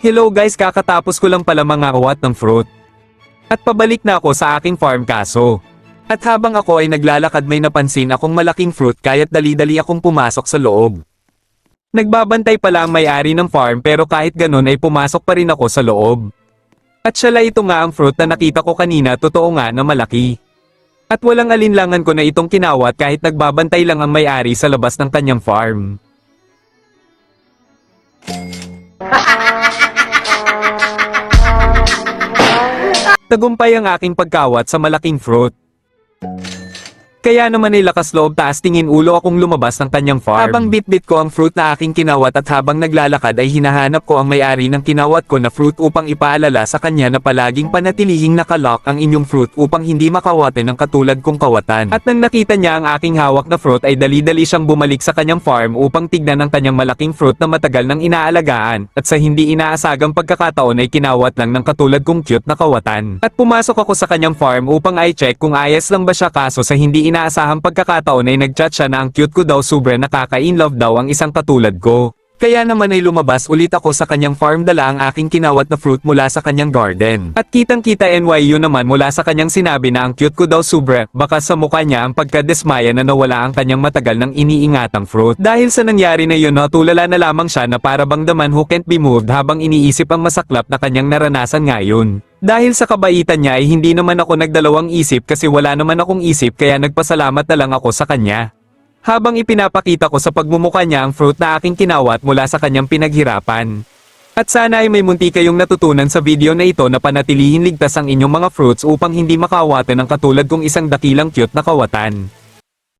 Hello guys, kakatapos ko lang pala mangawat ng fruit. At pabalik na ako sa aking farm kaso. At habang ako ay naglalakad may napansin akong malaking fruit kaya't dali-dali akong pumasok sa loob. Nagbabantay pala ang may-ari ng farm pero kahit ganun ay pumasok pa rin ako sa loob. At syala ito nga ang fruit na nakita ko kanina, totoo nga na malaki. At walang alinlangan ko na itong kinawat kahit nagbabantay lang ang may-ari sa labas ng kanyang farm. Tagumpay ang aking pagkawat sa malaking fruit. Kaya naman ay lakas loob taas tingin ulo akong lumabas ng kanyang farm. Habang bitbit ko ang fruit na aking kinawat at habang naglalakad ay hinahanap ko ang may-ari ng kinawat ko na fruit upang ipaalala sa kanya na palaging panatilihing nakalock ang inyong fruit upang hindi makawatin ng katulad kong kawatan. At nang nakita niya ang aking hawak na fruit ay dali-dali siyang bumalik sa kanyang farm upang tignan ang kanyang malaking fruit na matagal nang inaalagaan at sa hindi inaasagang pagkakataon ay kinawat lang ng katulad kong cute na kawatan. At pumasok ako sa kanyang farm upang i-check kung ayos lang ba siya kaso sa hindi inaasahang pagkakataon ay nag-chat siya na ang cute ko daw sobra nakaka-inlove daw ang isang katulad ko. Kaya naman ay lumabas ulit ako sa kanyang farm dala ang aking kinawat na fruit mula sa kanyang garden. At kitang-kita NYU naman mula sa kanyang sinabi na ang cute ko daw sobra, baka sa mukha niya ang pagkadesmaya na nawala ang kanyang matagal nang iniingatang fruit. Dahil sa nangyari na yun natulala na lamang siya na para bang the man who can't be moved habang iniisip ang masaklap na kanyang naranasan ngayon. Dahil sa kabaitan niya ay hindi naman ako nagdalawang isip kasi wala naman akong isip kaya nagpasalamat na lang ako sa kanya. Habang ipinapakita ko sa pagmumukha niya ang fruit na aking kinawat mula sa kanyang pinaghirapan. At sana ay may munti kayong natutunan sa video na ito na panatilihin ligtas ang inyong mga fruits upang hindi makawatan ng katulad kong isang dakilang cute na kawatan.